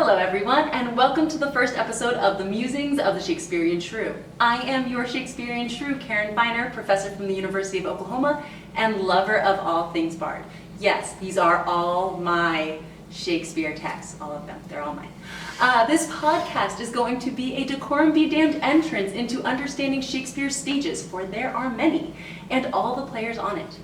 Hello everyone, and welcome to the first episode of the Musings of the Shakespearean Shrew. I am your Shakespearean Shrew, Karen Feiner, professor from the University of Oklahoma and lover of all things Bard. Yes, these are all my Shakespeare texts, all of them, they're all mine. This podcast is going to be a decorum-be-damned entrance into understanding Shakespeare's stages, for there are many, and all the players on it.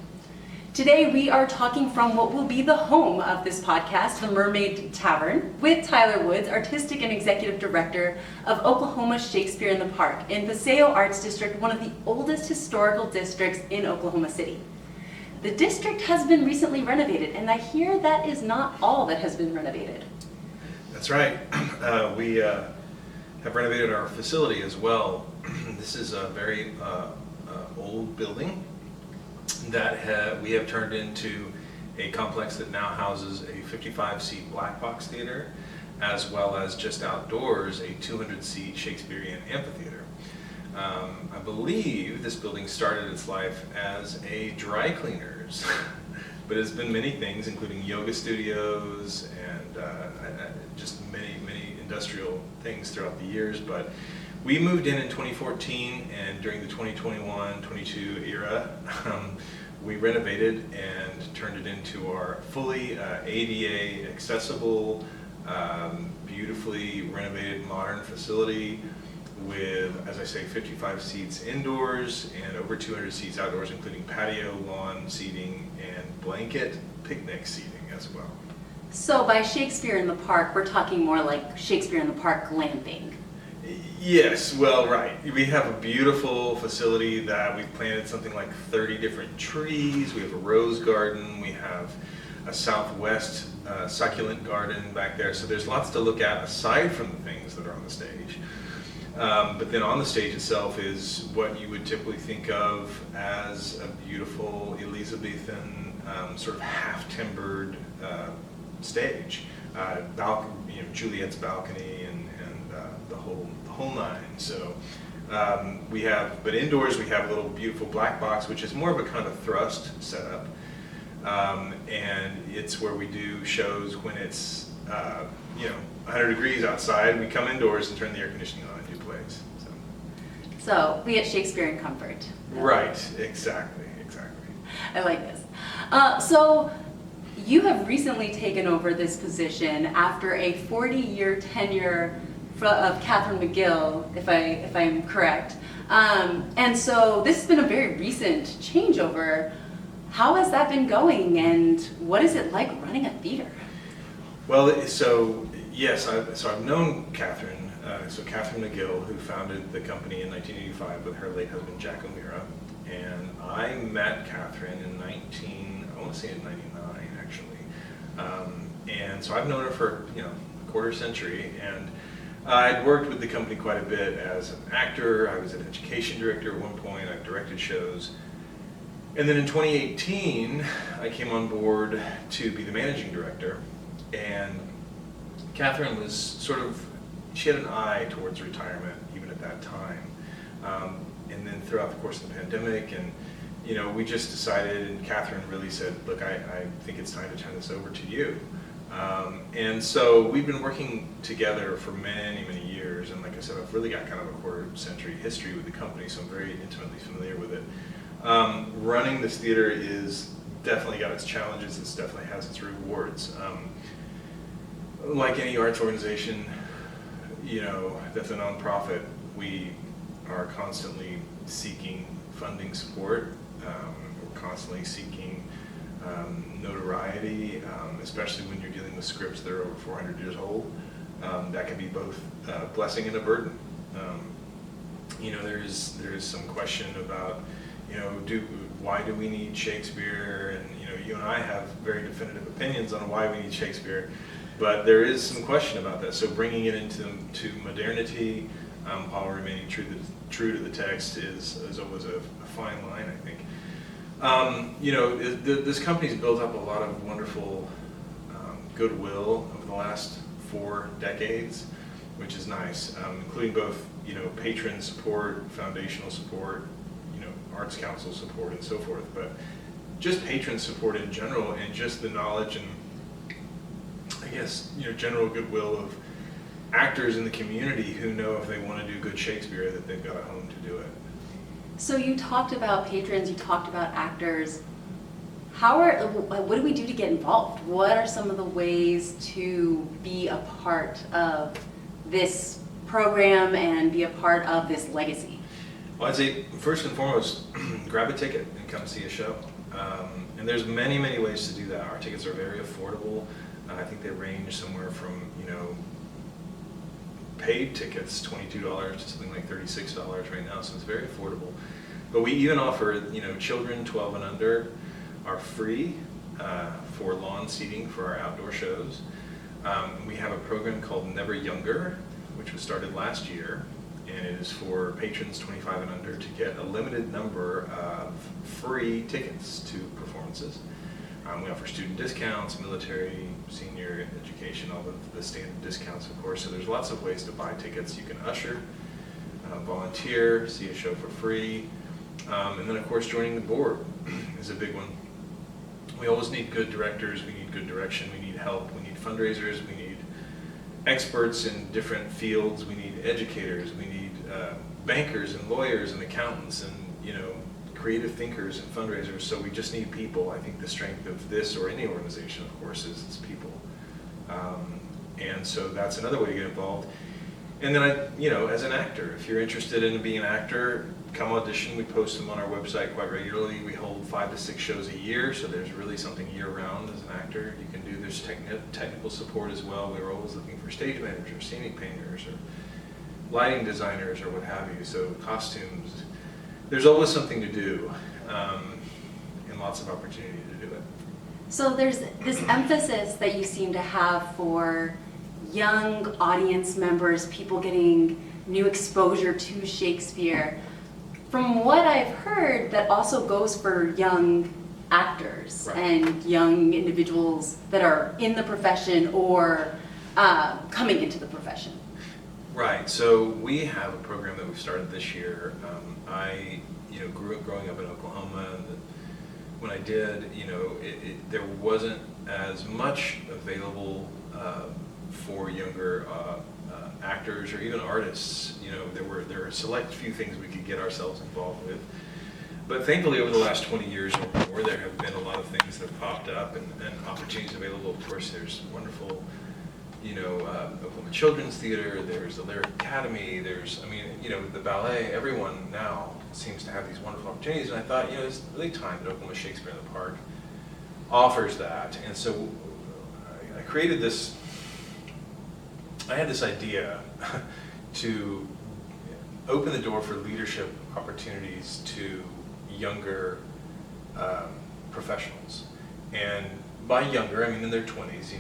Today we are talking from what will be the home of this podcast, the Mermaid Tavern, with Tyler Woods, Artistic and Executive Director of Oklahoma Shakespeare in the Park in Paseo Arts District, one of the oldest historical districts in Oklahoma City. The district has been recently renovated, and I hear that is not all that has been renovated. That's right. We have renovated our facility as well. This is a very old building that we have turned into a complex that now houses a 55-seat black box theater, as well as just outdoors a 200-seat Shakespearean amphitheater. I believe this building started its life as a dry cleaners, but it's been many things, including yoga studios and just many industrial things throughout the years. But we moved in 2014, and during the 2021-22 era, we renovated and turned it into our fully ADA accessible, beautifully renovated modern facility with, as I say, 55 seats indoors and over 200 seats outdoors, including patio, lawn seating, and blanket picnic seating as well. So by Shakespeare in the Park, we're talking more like Shakespeare in the Park glamping. Yes, well, right. We have a beautiful facility that we've planted something like 30 different trees. We have a rose garden. We have a southwest succulent garden back there. So there's lots to look at aside from the things that are on the stage. But then on the stage itself is what you would typically think of as a beautiful Elizabethan sort of half-timbered stage. Juliet's balcony and the whole nine. So we have, but indoors we have a little beautiful black box, which is more of a kind of thrust setup, and it's where we do shows when it's 100 degrees outside. We come indoors and turn the air conditioning on and do plays. So we get Shakespeare in comfort. Right, exactly. I like this. So you have recently taken over this position after a 40-year tenure of Catherine McGill, if I'm correct. And so this has been a very recent changeover. How has that been going, and what is it like running a theater? Well, so yes, I've known Catherine. So Catherine McGill, who founded the company in 1985 with her late husband Jack O'Meara, and I met Catherine in 99 actually. And so I've known her for a quarter century, and I'd worked with the company quite a bit as an actor. I was an education director at one point. I've directed shows. And then in 2018, I came on board to be the managing director. And Catherine was she had an eye towards retirement even at that time. And then throughout the course of the pandemic, and we just decided, and Catherine really said, look, I think it's time to turn this over to you. And so we've been working together for many years, and like I said, I've really got kind of a quarter-century history with the company, so I'm very intimately familiar with it. Running this theater is definitely got its challenges. It definitely has its rewards. Like any arts organization, that's a nonprofit, we are constantly seeking funding support. We're constantly seeking notoriety, especially when you're dealing with scripts that are over 400 years old. That can be both a blessing and a burden. There is some question about, why do we need Shakespeare? And you and I have very definitive opinions on why we need Shakespeare, but there is some question about that. So bringing it into modernity while remaining true to the text is always a fine line, I think. This company's built up a lot of wonderful goodwill over the last 4 decades, which is nice, including both patron support, foundational support, Arts Council support, and so forth. But just patron support in general, and just the knowledge and yes, general goodwill of actors in the community who know if they want to do good Shakespeare that they've got a home to do it. So you talked about patrons, you talked about actors. What do we do to get involved? What are some of the ways to be a part of this program and be a part of this legacy? Well, I'd say first and foremost, grab a ticket and come see a show. And there's many, many ways to do that. Our tickets are very affordable. I think they range somewhere from, paid tickets, $22 to something like $36 right now, so it's very affordable. But we even offer, children 12 and under are free for lawn seating for our outdoor shows. We have a program called Never Younger, which was started last year, and it is for patrons 25 and under to get a limited number of free tickets to performances. We offer student discounts, military, senior education, all the standard discounts, of course. So there's lots of ways to buy tickets. You can usher, volunteer, see a show for free, and then of course joining the board is a big one. We always need good directors, we need good direction, we need help, we need fundraisers, we need experts in different fields, we need educators, we need bankers and lawyers and accountants and creative thinkers and fundraisers. So we just need people. I think the strength of this or any organization, of course, is its people. And so that's another way to get involved. And then as an actor, if you're interested in being an actor, come audition. We post them on our website quite regularly. We hold 5 to 6 shows a year, so there's really something year-round as an actor you can do. There's technical support as well. We're always looking for stage managers, or scenic painters, or lighting designers, or what have you. So costumes. There's always something to do, and lots of opportunity to do it. So there's this emphasis that you seem to have for young audience members, people getting new exposure to Shakespeare. From what I've heard, that also goes for young actors Right. and young individuals that are in the profession or coming into the profession. Right. So we have a program that we've started this year. I, grew up growing up in Oklahoma, and when I did, there wasn't as much available for younger actors or even artists. There were a select few things we could get ourselves involved with. But thankfully, over the last 20 years or more, there have been a lot of things that have popped up and opportunities available. Of course, there's wonderful, Oklahoma Children's Theater, there's the Lyric Academy, there's, the ballet. Everyone now seems to have these wonderful opportunities. And I thought, it's really time that Oklahoma Shakespeare in the Park offers that. And so I created this, I had this idea to open the door for leadership opportunities to younger professionals. And by younger, I mean in their 20s.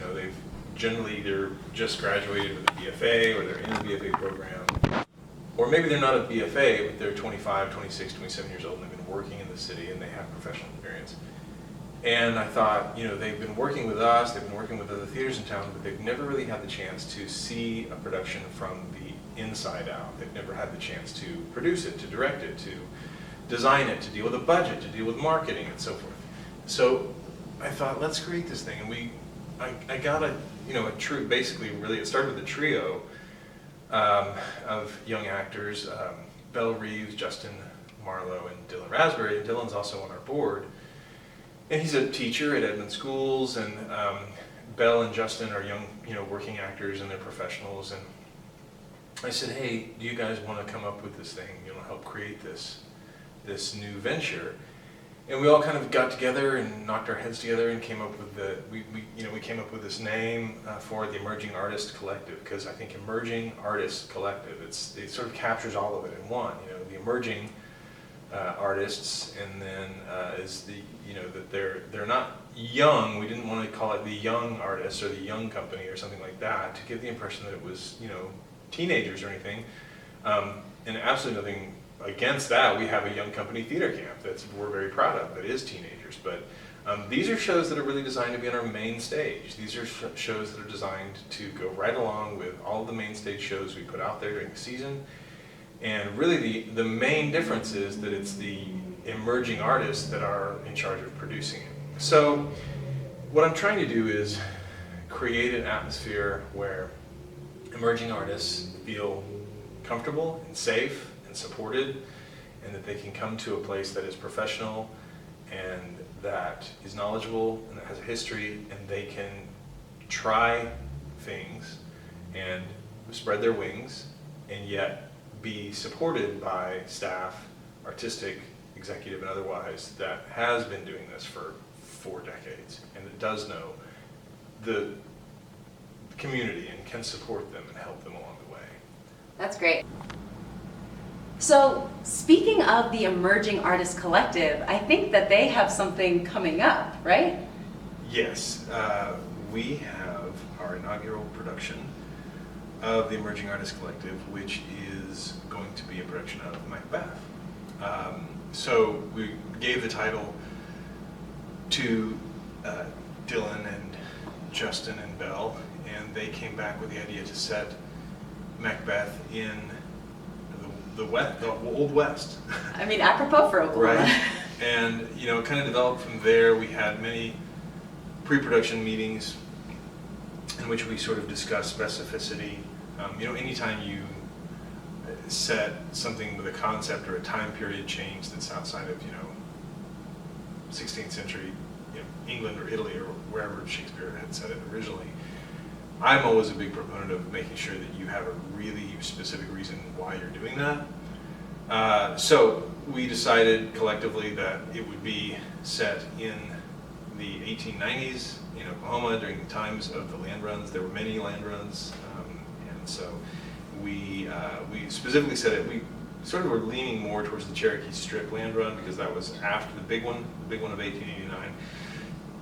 They're just graduated with a BFA, or they're in the BFA program. Or maybe they're not a BFA, but they're 25, 26, 27 years old, and they've been working in the city and they have professional experience. And I thought, they've been working with us, they've been working with other theaters in town, but they've never really had the chance to see a production from the inside out. They've never had the chance to produce it, to direct it, to design it, to deal with a budget, to deal with marketing, and so forth. So I thought, let's create this thing. And I got a true, basically, really, it started with a trio of young actors, Belle Reeves, Justin Marlowe, and Dylan Raspberry. And Dylan's also on our board. And he's a teacher at Edmond schools, and Belle and Justin are young, working actors, and they're professionals. And I said, hey, do you guys want to come up with this thing, help create this new venture? And we all kind of got together and knocked our heads together and came up with we came up with this name for the Emerging Artist Collective, because I think Emerging Artist Collective, it sort of captures all of it in one. The emerging artists, and then is the that they're not young. We didn't want to call it the young artists or the young company or something like that to give the impression that it was teenagers or anything. And absolutely nothing against that. We have a young company theater camp we're very proud of, that is teenagers. But these are shows that are really designed to be on our main stage. These are shows that are designed to go right along with all of the main stage shows we put out there during the season. And really the main difference is that it's the emerging artists that are in charge of producing it. So what I'm trying to do is create an atmosphere where emerging artists feel comfortable and safe and supported, and that they can come to a place that is professional and that is knowledgeable and that has a history, and they can try things and spread their wings and yet be supported by staff, artistic, executive, and otherwise, that has been doing this for 4 decades and that does know the community and can support them and help them along the way. That's great. So speaking of the Emerging Artists Collective, I think that they have something coming up, right? Yes, we have our inaugural production of the Emerging Artists Collective, which is going to be a production of Macbeth. So we gave the title to Dylan and Justin and Belle, and they came back with the idea to set Macbeth in the Old West. I mean, apropos for Oklahoma. Right. And, you know, it kind of developed from there. We had many pre-production meetings in which we sort of discussed specificity. You know, anytime you set something with a concept or a time period change that's outside of, you know, 16th century, you know, England or Italy or wherever Shakespeare had set it originally, I'm always a big proponent of making sure that you have a really specific reason why you're doing that. So we decided collectively that it would be set in the 1890s in Oklahoma during the times of the land runs. There were many land runs, and so we specifically said it. We sort of were leaning more towards the Cherokee Strip land run because that was after the big one of 1889.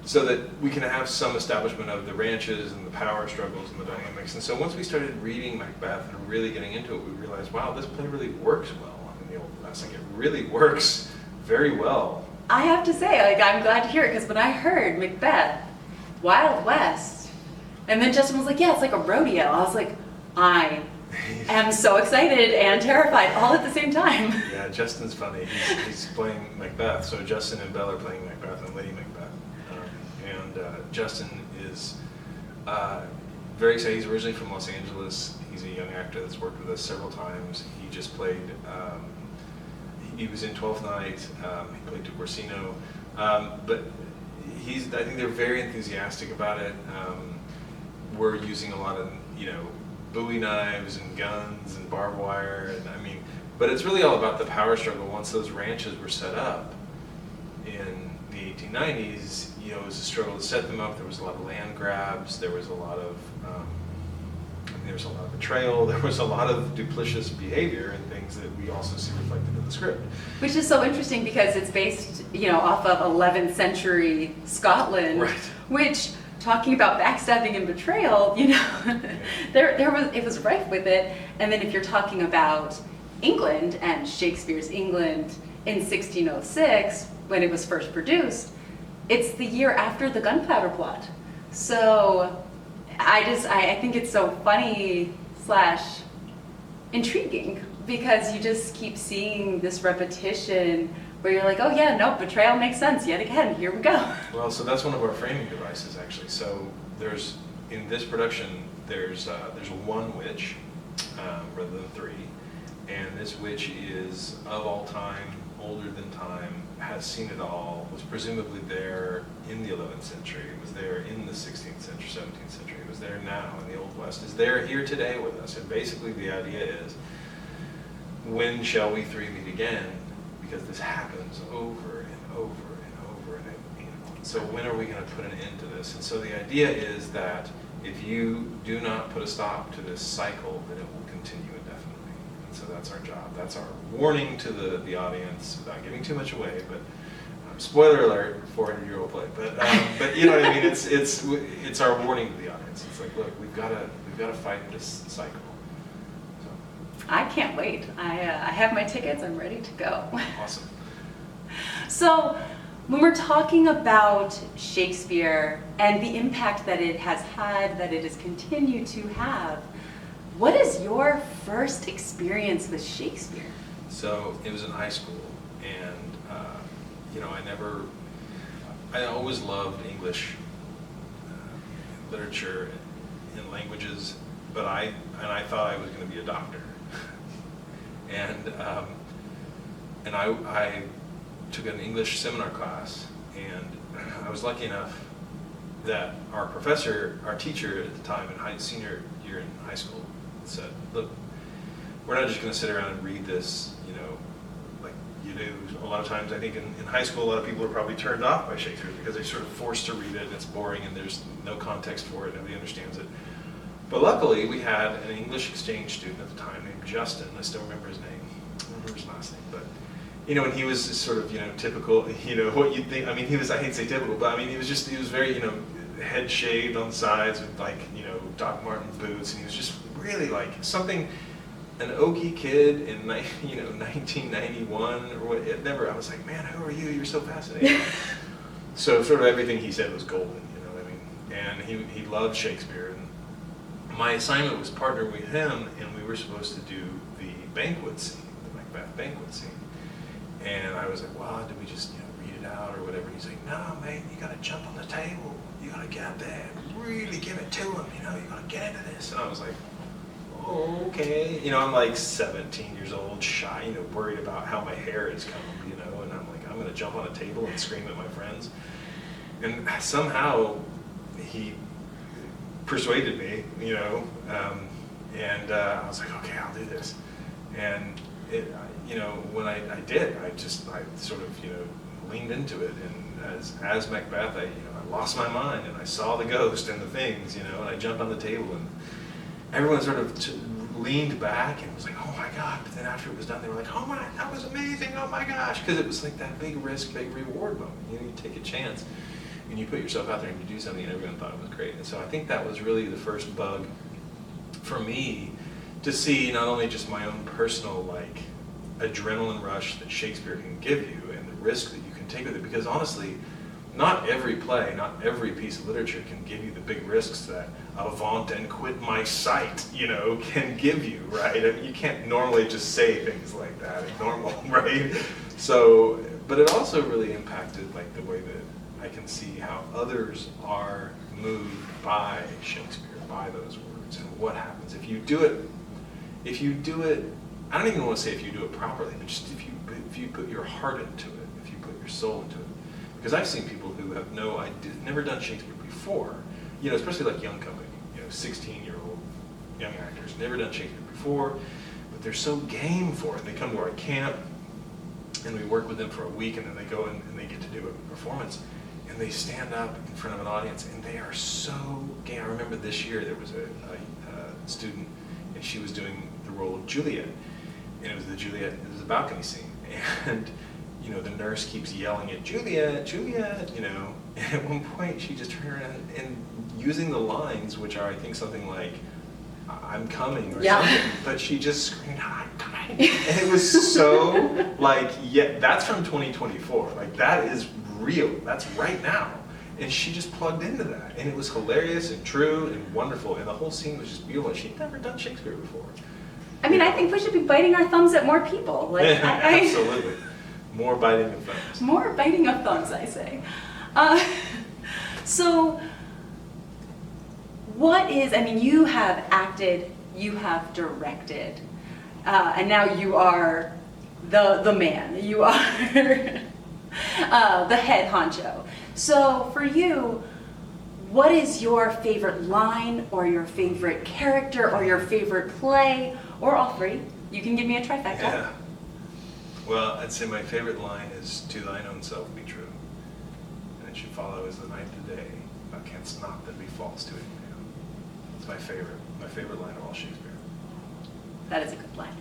So that we can have some establishment of the ranches and the power struggles and the dynamics. And so once we started reading Macbeth and really getting into it, we realized, wow, this play really works well in the Old West. Like, it really works very well. I have to say, like, I'm glad to hear it, because when I heard Macbeth, Wild West, and then Justin was like, yeah, it's like a rodeo. I was like, I am so excited and terrified all at the same time. Yeah, Justin's funny. He's playing Macbeth. So Justin and Belle are playing Macbeth and Lady Macbeth. Justin is very excited. He's originally from Los Angeles. He's a young actor that's worked with us several times. He just played, he was in 12th Night, he played to Orsino, but I think they're very enthusiastic about it. We're using a lot of, you know, Bowie knives and guns and barbed wire, and I mean, but it's really all about the power struggle once those ranches were set up in the 1890s. You know, it was a struggle to set them up. There was a lot of land grabs. There was a lot of betrayal. There was a lot of duplicitous behavior and things that we also see reflected in the script. Which is so interesting because it's based, you know, off of 11th century Scotland, Right. Which, talking about backstabbing and betrayal, you know, it was rife with it. And then if you're talking about England and Shakespeare's England in 1606, when it was first produced, it's the year after the Gunpowder Plot. So I think it's so funny / intriguing, because you just keep seeing this repetition where you're like, oh yeah, no, betrayal makes sense yet again, here we go. Well, so that's one of our framing devices, actually. So there's, in this production, there's one witch rather than 3, and this witch is of all time, older than time, has seen it all, was presumably there in the 11th century, was there in the 16th century, 17th century, was there now in the Old West, is there here today with us. And basically the idea is, when shall we 3 meet again? Because this happens over and over and over and you know, so when are we going to put an end to this? And so the idea is that if you do not put a stop to this cycle, then it will continue indefinitely. And so that's our job. That's our warning to the audience, without giving too much away, but spoiler alert, 400-year-old play. But you know what I mean? It's our warning to the audience. It's like, look, we've got to fight this cycle. I can't wait. I have my tickets, I'm ready to go. Awesome. So when we're talking about Shakespeare and the impact that it has had, that it has continued to have, what is your first experience with Shakespeare? So it was in high school, and you know, I always loved English literature and languages, but I thought I was going to be a doctor. And I took an English seminar class, and I was lucky enough that our teacher at the time in senior year in high school said, look, we're not just going to sit around and read this, like you do. A lot of times I think in high school a lot of people are probably turned off by Shakespeare because they're sort of forced to read it and it's boring and there's no context for it, nobody understands it. But luckily we had an English exchange student at the time named Justin. I still remember his name. I don't remember his last name, but and he was sort of, typical, what you'd think. I mean, I hate to say typical, but I mean, he was very, head shaved on the sides with like, Doc Marten boots, and he was just really like something, an Okie kid in, 1991 or what, I was like, man, who are you? You're so fascinating. So sort of everything he said was golden, what I mean? And he loved Shakespeare. And my assignment was partner with him, and we were supposed to do the banquet scene, the Macbeth banquet scene. And I was like, well, did we just read it out or whatever? And he's like, no, mate, you got to jump on the table. You got to get up there and really give it to him. You got to get into this. And I was like, oh, okay. I'm like 17 years old, shy, worried about how my hair is combed, and I'm like, I'm going to jump on a table and scream at my friends. And somehow he persuaded me, and I was like, okay, I'll do this. And when I did, I sort of, leaned into it. And as Macbeth, I lost my mind, and I saw the ghost and the things, and I jumped on the table, and everyone sort of leaned back and was like, oh my God. But then after it was done, they were like, oh my, that was amazing, oh my gosh. Because it was like that big risk, big reward moment. You take a chance, and you put yourself out there and you do something, and everyone thought it was great. And so I think that was really the first bug for me to see not only just my own personal, adrenaline rush that Shakespeare can give you and the risk that you can take with it, because honestly, not every play, not every piece of literature can give you the big risks that avant and quit my sight, can give you, right? I mean, you can't normally just say things like that in normal, right? So, but it also really impacted the way that I can see how others are moved by Shakespeare, by those words, and what happens if you do it. I don't even want to say if you do it properly, but just if you put your heart into it, if you put your soul into it. Because I've seen people who have never done Shakespeare before, especially young company, 16-year-old young actors, never done Shakespeare before, but they're so game for it. They come to our camp, and we work with them for a week, and then they go and they get to do a performance, and they stand up in front of an audience, and they are so game. I remember this year there was a student, and she was doing the role of Juliet. And it was a balcony scene. And, the nurse keeps yelling at Juliet, Juliet, and at one point she just turned around and using the lines, which are, I think, something like, I'm coming or something, but she just screamed, I'm coming. And it was so, that's from 2024. That is real. That's right now. And she just plugged into that. And it was hilarious and true and wonderful. And the whole scene was just beautiful. And she'd never done Shakespeare before. I mean, I think we should be biting our thumbs at more people. Absolutely. More biting of thumbs. More biting of thumbs, I say. So, you have acted, you have directed, and now you are the man. You are the head honcho. So, for you, what is your favorite line, or your favorite character, or your favorite play, or all three? You can give me a trifecta. Yeah. Well, I'd say my favorite line is, to thine own self be true, and it should follow as the night the day, thou canst not then be false to it. It's my favorite line of all Shakespeare. That is a good line.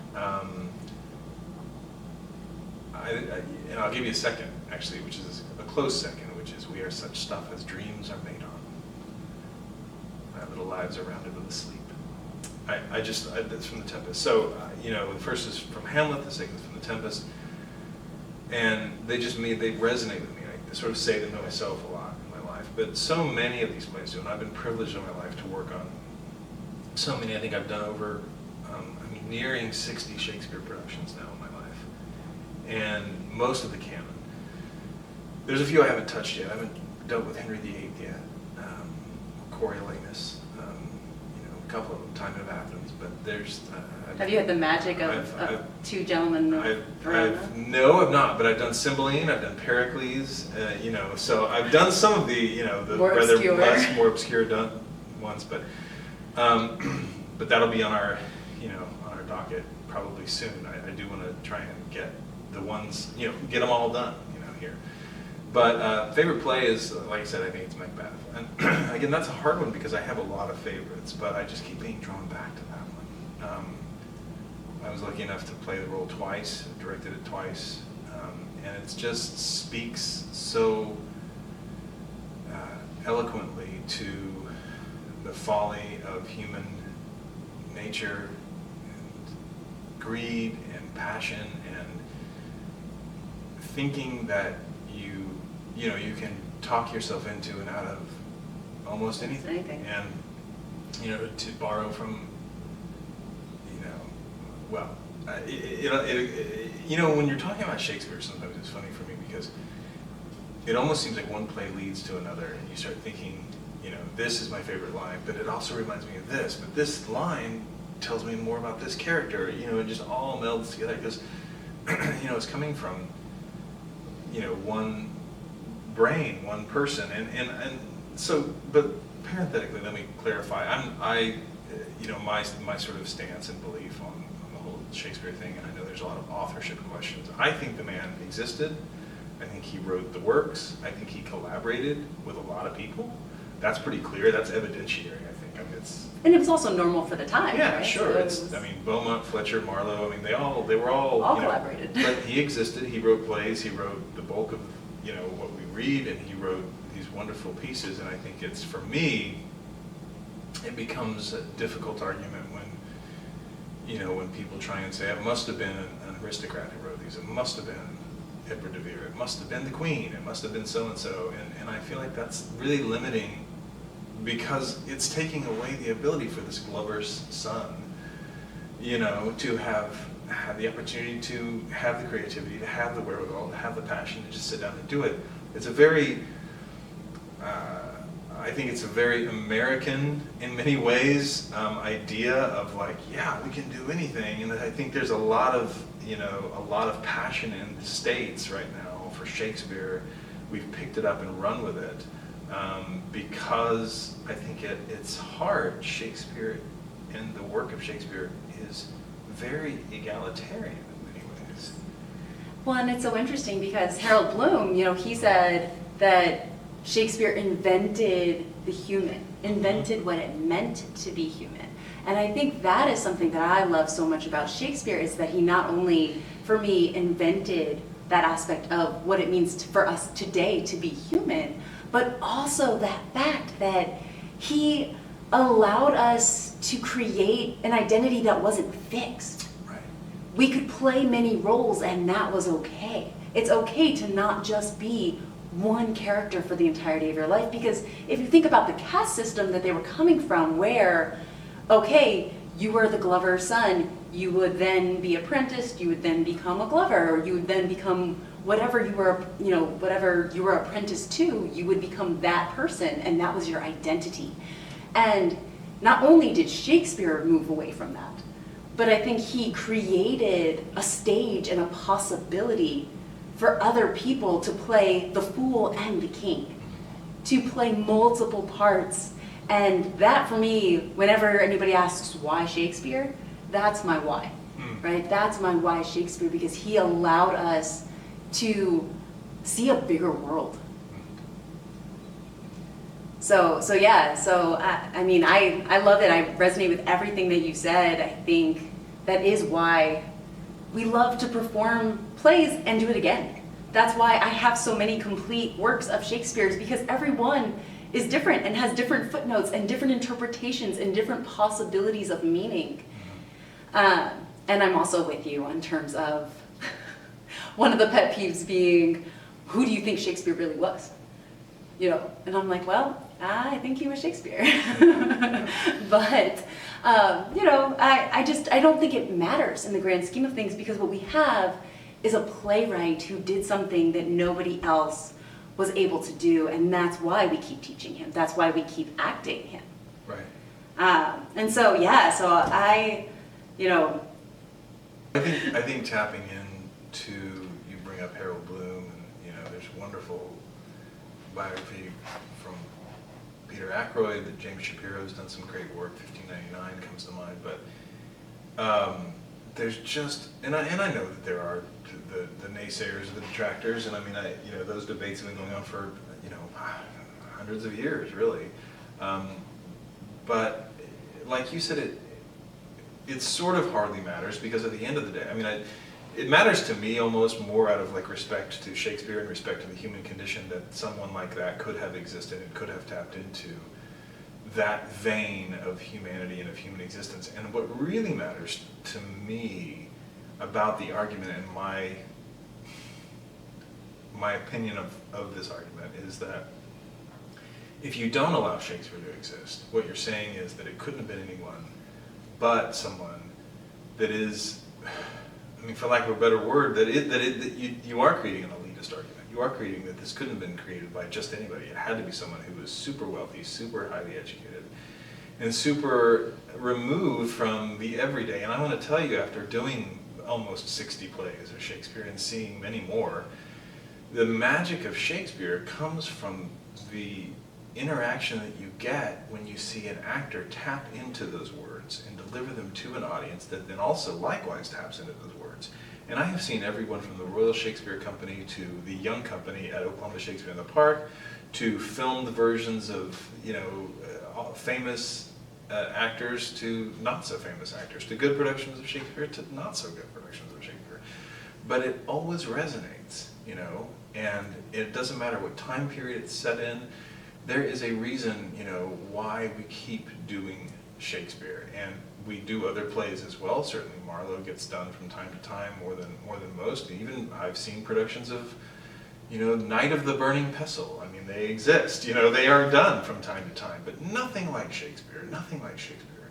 And I'll give you a second, actually, which is a close second, which is, we are such stuff as dreams are made on. Our little lives are rounded with a sleep. That's from the Tempest. So, the first is from Hamlet, the second is from the Tempest. And they resonate with me. I sort of say them to myself a lot in my life. But so many of these plays do, and I've been privileged in my life to work on so many. I think I've done over, nearing 60 Shakespeare productions now in my life. And most of the canon. There's a few I haven't touched yet. I haven't dealt with Henry VIII yet. Coriolanus, a couple of them, Timon of Athens, but there's... Have you had the magic of two gentlemen of Verona? No, I've not, but I've done Cymbeline, I've done Pericles, so I've done some of the, the more rather obscure. more obscure ones, but that'll be on our, on our docket probably soon. I do want to try and get the ones, get them all done, here. But favorite play is, like I said, I think it's Macbeth. And again, that's a hard one because I have a lot of favorites, but I just keep being drawn back to that one. I was lucky enough to play the role twice, directed it twice, and it just speaks so eloquently to the folly of human nature and greed and passion and thinking that you can talk yourself into and out of almost anything. And to borrow from when you're talking about Shakespeare, sometimes it's funny for me because it almost seems like one play leads to another, and you start thinking, this is my favorite line, but it also reminds me of this, but this line tells me more about this character, it just all melds together because, it's coming from, one brain, one person, and so, but parenthetically, let me clarify, my sort of stance and belief on the whole Shakespeare thing, and I know there's a lot of authorship questions. I think the man existed. I think he wrote the works. I think he collaborated with a lot of people. That's pretty clear. That's evidentiary, I think. It's... And it was also normal for the time, yeah, right? sure. So Beaumont, Fletcher, Marlowe, they were all collaborated. But he existed. He wrote plays. He wrote the bulk of, what we read, and he wrote these wonderful pieces, and I think it's, for me, it becomes a difficult argument when, when people try and say, it must have been an aristocrat who wrote these, it must have been Edward de Vere, it must have been the Queen, it must have been so-and-so, and I feel like that's really limiting because it's taking away the ability for this Glover's son, to have the opportunity to have the creativity, to have the wherewithal, to have the passion, to just sit down and do it. It's a very... I think it's a very American, in many ways, idea of like, yeah, we can do anything, and I think there's a lot of passion in the States right now for Shakespeare. We've picked it up and run with it because I think it's hard. Shakespeare and the work of Shakespeare is very egalitarian in many ways. Well, and it's so interesting because Harold Bloom, he said that Shakespeare invented the human, invented what it meant to be human. And I think that is something that I love so much about Shakespeare, is that he not only, for me, invented that aspect of what it means for us today to be human, but also that fact that he allowed us to create an identity that wasn't fixed. Right. We could play many roles and that was okay. It's okay to not just be one character for the entirety of your life, because if you think about the caste system that they were coming from, where, okay, you were the Glover's son, you would then be apprenticed, you would then become a Glover, or you would then become whatever you were, whatever you were apprenticed to, you would become that person, and that was your identity. And not only did Shakespeare move away from that, but I think he created a stage and a possibility for other people to play the fool and the king, to play multiple parts. And that, for me, whenever anybody asks why Shakespeare, that's my why, right? That's my why Shakespeare, because he allowed us to see a bigger world. So I mean, I love it. I resonate with everything that you said. I think that is why we love to perform plays and do it again. That's why I have so many complete works of Shakespeare's, because every one is different and has different footnotes and different interpretations and different possibilities of meaning. And I'm also with you in terms of one of the pet peeves being, who do you think Shakespeare really was? And I'm like, well, I think he was Shakespeare. But, I don't think it matters in the grand scheme of things, because what we have is a playwright who did something that nobody else was able to do, and that's why we keep teaching him. That's why we keep acting him. Right. And so, yeah, so I, you know. I think tapping into, you bring up Harold Bloom, and you know, there's a wonderful biography from Peter Ackroyd that James Shapiro's done some great work. 1599 comes to mind, but there's just, and I know that there are the naysayers, the detractors, and I mean, you know, those debates have been going on for, you know, hundreds of years, really. But like you said, it sort of hardly matters, because at the end of the day, I mean, it matters to me almost more out of like respect to Shakespeare and respect to the human condition, that someone like that could have existed and could have tapped into that vein of humanity and of human existence. And what really matters to me about the argument, and my opinion of this argument, is that if you don't allow Shakespeare to exist, what you're saying is that it couldn't have been anyone but someone that is, I mean, for lack of a better word, that you are creating an elitist argument. You are creating that this couldn't have been created by just anybody. It had to be someone who was super wealthy, super highly educated, and super removed from the everyday. And I want to tell you, after doing almost 60 plays of Shakespeare and seeing many more, the magic of Shakespeare comes from the interaction that you get when you see an actor tap into those words and deliver them to an audience that then also likewise taps into those words. And I have seen everyone from the Royal Shakespeare Company to the Young Company at Oklahoma Shakespeare in the Park, to filmed versions of, you know, famous actors to not so famous actors, to good productions of Shakespeare to not so good productions of Shakespeare. But it always resonates, you know, and it doesn't matter what time period it's set in. There is a reason, you know, why we keep doing Shakespeare, and we do other plays as well. Certainly Marlowe gets done from time to time, more than most. Even I've seen productions of, you know, Knight of the Burning Pestle. I mean, they exist, you know, they are done from time to time, but nothing like Shakespeare, nothing like Shakespeare.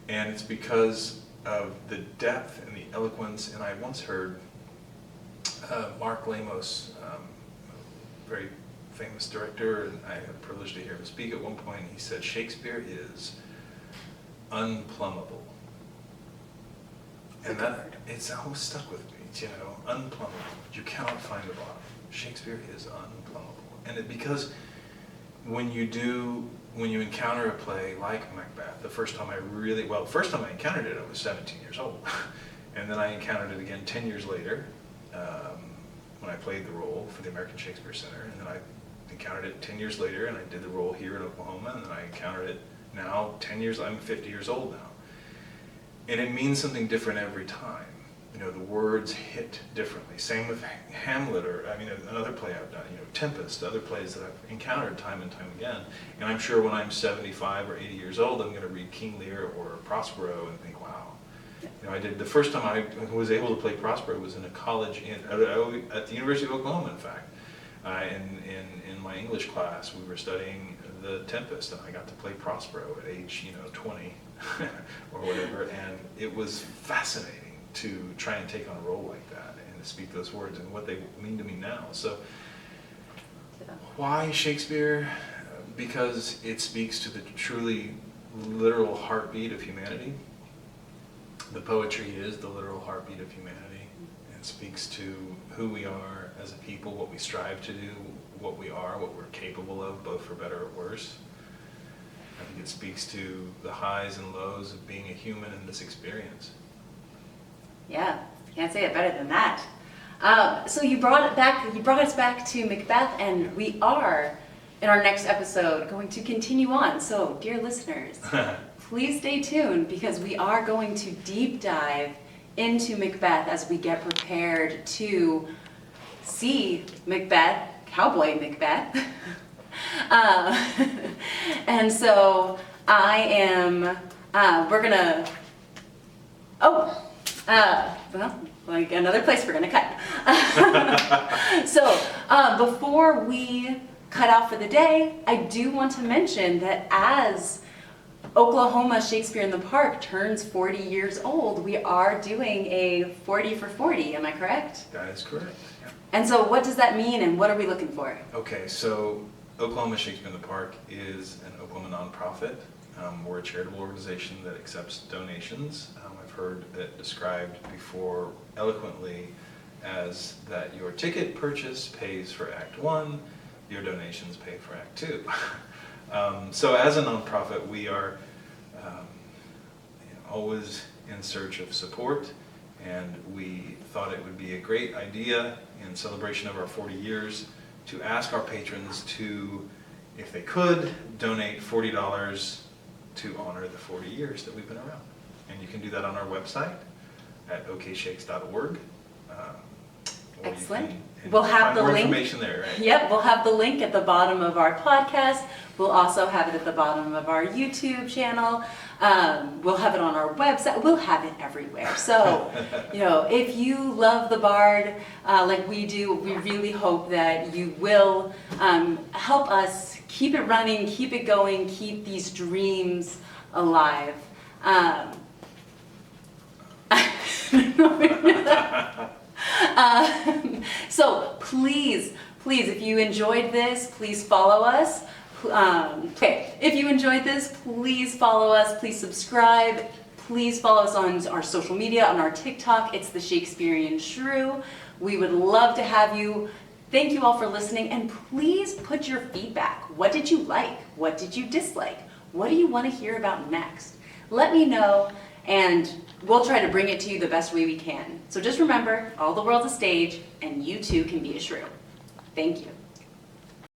And it's because of the depth and the eloquence. And I once heard Mark Lamos, very famous director, and I had the privilege to hear him speak at one point. He said, "Shakespeare is unplumbable." And that, it's always stuck with me, you know, unplumbable. You cannot find the bottom. Shakespeare is unplumbable. And because when you encounter a play like Macbeth, the first time I encountered it, I was 17 years old. And then I encountered it again 10 years later, when I played the role for the American Shakespeare Center. And then I encountered it 10 years later, and I did the role here in Oklahoma, and then I encountered it now 10 years, I'm 50 years old now. And it means something different every time. You know, the words hit differently. Same with Hamlet, or I mean, another play I've done, you know, Tempest, other plays that I've encountered time and time again. And I'm sure when I'm 75 or 80 years old, I'm going to read King Lear or Prospero and think, wow. You know, I did, the first time I was able to play Prospero was in a college at the University of Oklahoma, in fact. In my English class, we were studying the Tempest, and I got to play Prospero at age, you know, 20 or whatever, and it was fascinating to try and take on a role like that and to speak those words and what they mean to me now. So why Shakespeare? Because it speaks to the truly literal heartbeat of humanity. The poetry is the literal heartbeat of humanity. It speaks to who we are as a people, what we strive to do, what we are, what we're capable of, both for better or worse. I think it speaks to the highs and lows of being a human in this experience. Yeah, can't say it better than that. So you brought us back to Macbeth, and we are, in our next episode, going to continue on. So, dear listeners, please stay tuned, because we are going to deep dive into Macbeth as we get prepared to see Macbeth, Cowboy Macbeth. And so I am, we're gonna, well, like another place we're gonna cut. So before we cut out for the day, I do want to mention that as Oklahoma Shakespeare in the Park turns 40 years old, we are doing a 40 for 40, am I correct? That is correct. Yeah. And so what does that mean and what are we looking for? Okay, so Oklahoma Shakespeare Park is an Oklahoma nonprofit. We're a charitable organization that accepts donations. I've heard it described before eloquently as that your ticket purchase pays for Act 1, your donations pay for Act 2. So as a nonprofit, we are always in search of support, and we thought it would be a great idea in celebration of our 40 years to ask our patrons to, if they could, donate $40 to honor the 40 years that we've been around. And you can do that on our website at okshakes.org. Excellent. We'll have the more link. Information there, right? Yep, we'll have the link at the bottom of our podcast. We'll also have it at the bottom of our YouTube channel. We'll have it on our website. We'll have it everywhere. So, if you love the Bard like we do, we really hope that you will help us keep it running, keep it going, keep these dreams alive. So please, if you enjoyed this, please follow us. If you enjoyed this, please follow us, please subscribe, please follow us on our social media, on our TikTok. It's the Shakespearean Shrew. We would love to have you. Thank you all for listening, and please put your feedback. What did you like? What did you dislike? What do you want to hear about next? Let me know, and we'll try to bring it to you the best way we can. So just remember, all the world's a stage, and you too can be a shrew. Thank you.